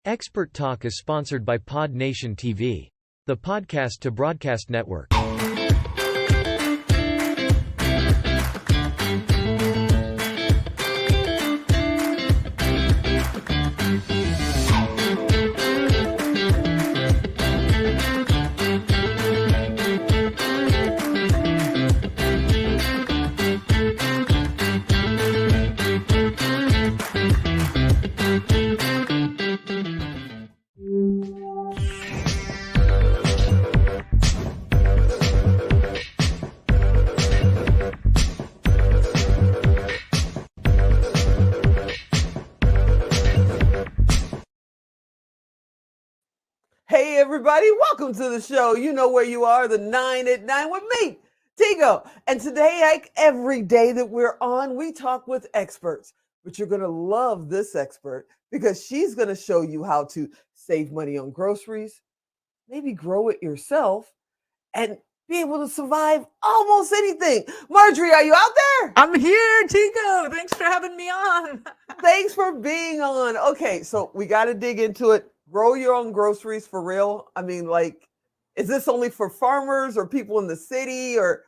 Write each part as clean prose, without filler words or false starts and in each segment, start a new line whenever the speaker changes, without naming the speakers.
Expert Talk is sponsored by Pod Nation TV, the podcast to broadcast network.
Hey everybody, welcome to the show. You know where you are, the 9 at 9 with me, Tigo. And today, like every day that we're on, we talk with experts. But you're going to love this expert because she's going to show you how to save money on groceries, maybe grow it yourself, and be able to survive almost anything. Marjory, are you out there?
I'm here, Tigo. Thanks for having me on.
Thanks for being on. Okay, so we got to dig into it. Grow your own groceries for real. I mean, like, is this only for farmers or people in the city, or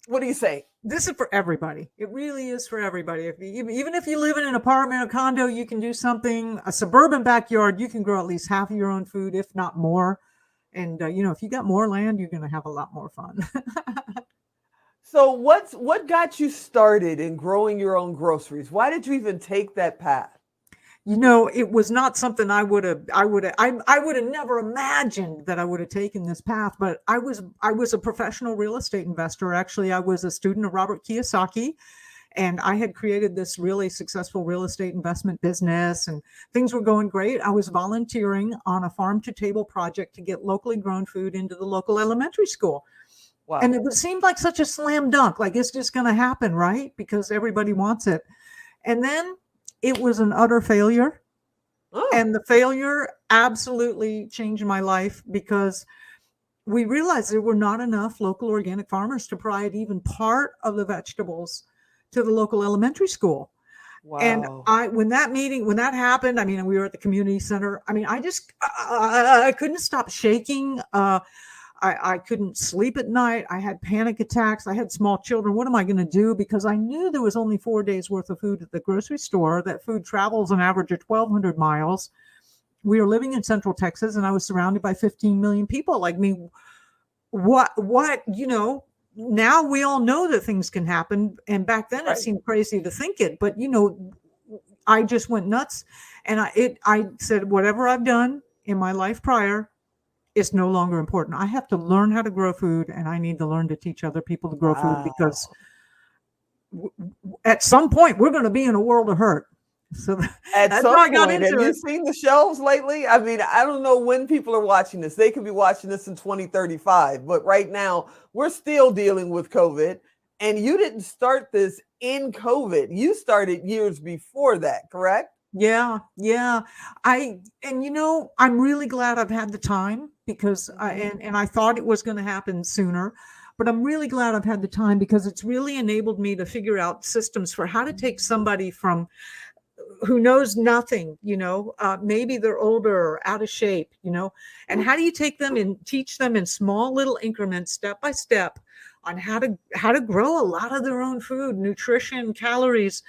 what do you say?
This is for everybody. It really is for everybody. Even if you live in an apartment or condo, you can do something. A suburban backyard, you can grow at least half of your own food, if not more. And, if you got more land, you're going to have a lot more fun.
So what got you started in growing your own groceries? Why did you even take that path?
It was not something I would have never imagined that I would have taken this path, but I was a professional real estate investor. Actually, I was a student of Robert Kiyosaki, and I had created this really successful real estate investment business, and things were going great. I was volunteering on a farm to table project to get locally grown food into the local elementary school.
Wow.
And it seemed like such a slam dunk, like it's just going to happen, right? Because everybody wants it. And then it was an utter failure.
Oh.
And the failure absolutely changed my life because we realized there were not enough local organic farmers to provide even part of the vegetables to the local elementary school.
Wow.
And when that happened, we were at the community center. I couldn't stop shaking. I couldn't sleep at night. I had panic attacks. I had small children. What am I going to do? Because I knew there was only 4 days worth of food at the grocery store. That food travels an average of 1,200 miles. We were living in Central Texas, and I was surrounded by 15 million people like me. Now we all know that things can happen. And back then
Right.
It seemed crazy to think it. But, I just went nuts. And I said, whatever I've done in my life prior, it's no longer important. I have to learn how to grow food, and I need to learn to teach other people to grow food because at some point we're going to be in a world of hurt. So
At some point, have you seen the shelves lately? I don't know when people are watching this. They could be watching this in 2035, but right now we're still dealing with COVID. And you didn't start this in COVID. You started years before that, correct?
Yeah. I'm really glad I've had the time because I thought it was going to happen sooner, but I'm really glad I've had the time because it's really enabled me to figure out systems for how to take somebody from who knows nothing, maybe they're older or out of shape, and how do you take them and teach them in small little increments, step by step, on how to grow a lot of their own food, nutrition, calories,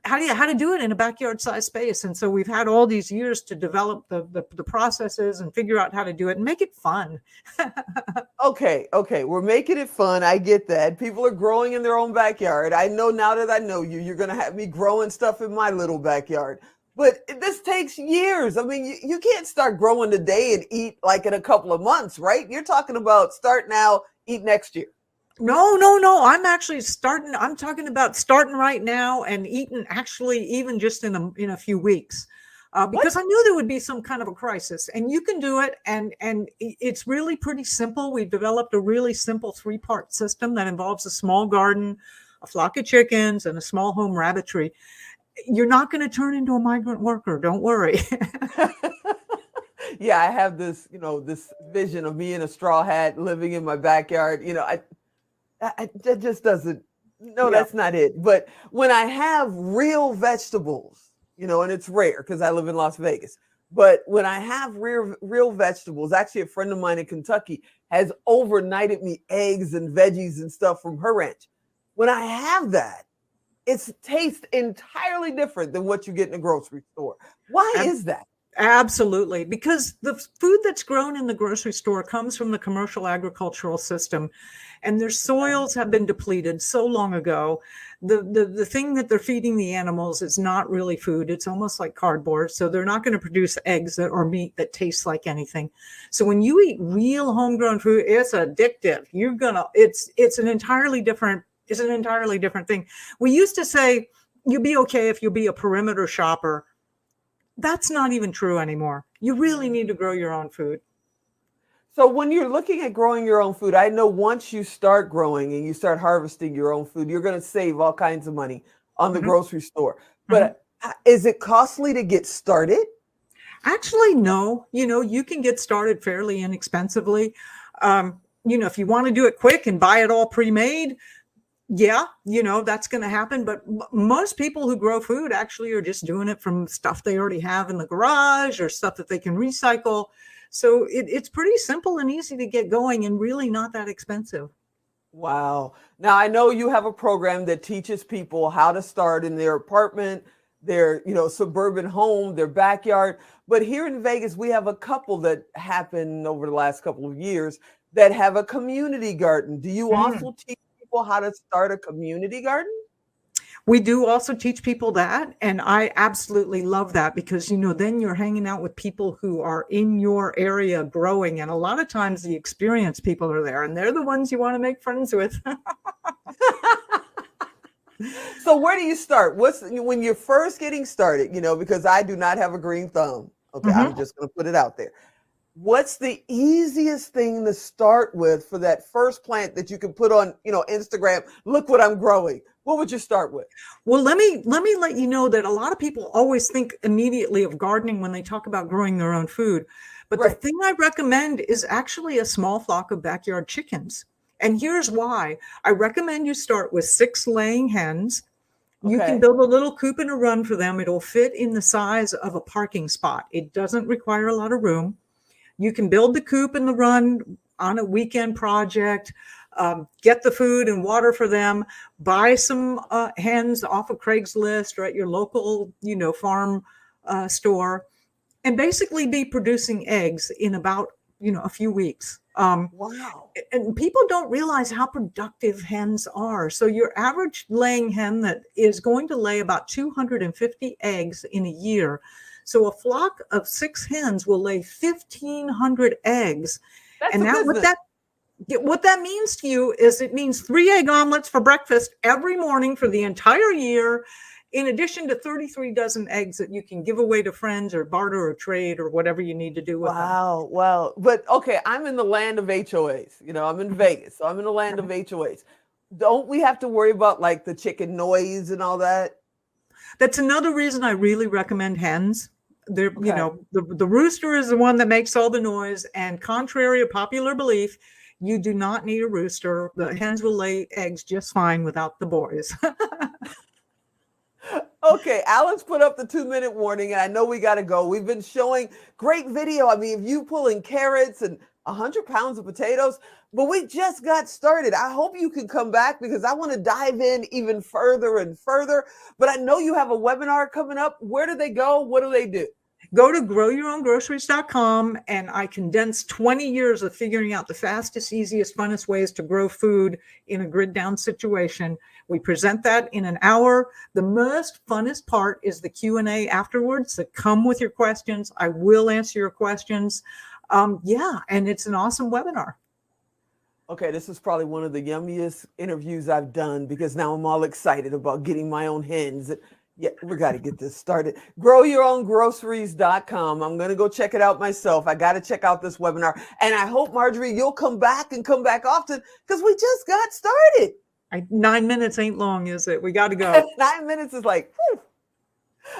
how to do it in a backyard size space. And so we've had all these years to develop the processes and figure out how to do it and make it fun.
Okay. We're making it fun. I get that. People are growing in their own backyard. I know now that I know you, you're going to have me growing stuff in my little backyard. But this takes years. You can't start growing today and eat like in a couple of months, right? You're talking about start now, eat next year.
No. I'm talking about starting right now and eating actually even just in a few weeks. Because I knew there would be some kind of a crisis, and you can do it. And it's really pretty simple. We've developed a really simple 3-part system that involves a small garden, a flock of chickens, and a small home rabbitry. You're not going to turn into a migrant worker. Don't worry.
Yeah, I have this, this vision of me in a straw hat living in my backyard. That just doesn't, That's not it. But when I have real vegetables, and it's rare because I live in Las Vegas, But when I have real vegetables, actually a friend of mine in Kentucky has overnighted me eggs and veggies and stuff from her ranch. When I have that, it tastes entirely different than what you get in a grocery store. Why is that?
Absolutely, because the food that's grown in the grocery store comes from the commercial agricultural system, and their soils have been depleted so long ago. The thing that they're feeding the animals is not really food. It's almost like cardboard. So they're not going to produce eggs or meat that tastes like anything. So when you eat real homegrown food, it's addictive. It's an entirely different thing. We used to say you'd be okay if you be a perimeter shopper. That's not even true anymore. You really need to grow your own food.
So when you're looking at growing your own food, I know once you start growing and you start harvesting your own food, you're going to save all kinds of money on the grocery store. But is it costly to get started?
Actually, no. You can get started fairly inexpensively. If you want to do it quick and buy it all pre-made, yeah, that's going to happen. But most people who grow food actually are just doing it from stuff they already have in the garage or stuff that they can recycle. So it's pretty simple and easy to get going and really not that expensive.
Wow. Now, I know you have a program that teaches people how to start in their apartment, their suburban home, their backyard. But here in Vegas, we have a couple that happened over the last couple of years that have a community garden. Do you also teach people how to start a community garden?
We do also teach people that, and I absolutely love that because then you're hanging out with people who are in your area growing, and a lot of times the experienced people are there, and they're the ones you want to make friends with.
So where do you start? When you're first getting started, because I do not have a green thumb. Okay, I'm just going to put it out there. What's the easiest thing to start with for that first plant that you can put on, Instagram? Look what I'm growing. What would you start with?
Well, let me let you know that a lot of people always think immediately of gardening when they talk about growing their own food. But the thing I recommend is actually a small flock of backyard chickens. And here's why. I recommend you start with 6 laying hens. You can build a little coop and a run for them. It'll fit in the size of a parking spot. It doesn't require a lot of room. You can build the coop and the run on a weekend project, get the food and water for them, buy some hens off of Craigslist or at your local, farm store, and basically be producing eggs in about, a few weeks.
Wow.
And people don't realize how productive hens are. So your average laying hen that is going to lay about 250 eggs in a year. So a flock of 6 hens will lay 1,500 eggs.
That's
what that means to you is it means 3 egg omelets for breakfast every morning for the entire year, in addition to 33 dozen eggs that you can give away to friends or barter or trade or whatever you need to do with them.
Wow. But okay, I'm in the land of HOAs. I'm in Vegas, so I'm in the land of HOAs. Don't we have to worry about like the chicken noise and all that?
That's another reason I really recommend hens. They're, the rooster is the one that makes all the noise. And contrary to popular belief, you do not need a rooster. The hens will lay eggs just fine without the boys.
Okay, Alex put up the 2-minute warning, and I know we got to go. We've been showing great video. I mean, if you pulling carrots and 100 pounds of potatoes, but we just got started. I hope you can come back because I want to dive in even further and further. But I know you have a webinar coming up. Where do they go? What do they do?
Go to growyourowngroceries.com, and I condensed 20 years of figuring out the fastest, easiest, funnest ways to grow food in a grid down situation. We present that in an hour. The most funnest part is the Q&A afterwards. So come with your questions. I will answer your questions. And it's an awesome webinar.
Okay, this is probably one of the yummiest interviews I've done because now I'm all excited about getting my own hens. Yeah, we got to get this started. Growyourowngroceries.com. I'm going to go check it out myself. I got to check out this webinar. And I hope, Marjory, you'll come back often because we just got started.
9 minutes ain't long, is it? We got to go.
9 minutes is like, whew.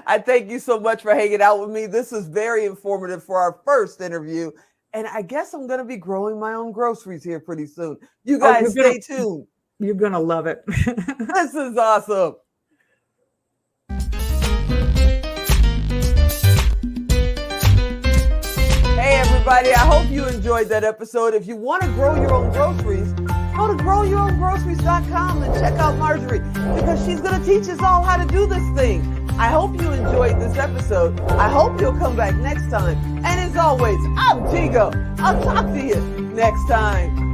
I thank you so much for hanging out with me. This was very informative for our first interview. And I guess I'm going to be growing my own groceries here pretty soon. You guys stay tuned.
You're going to love it.
This is awesome. everybody. I hope you enjoyed that episode. If you want to grow your own groceries, go to growyourowngroceries.com and check out Marjory, because she's going to teach us all how to do this thing. I hope you enjoyed this episode. I hope you'll come back next time. And as always, I'm Tigo. I'll talk to you next time.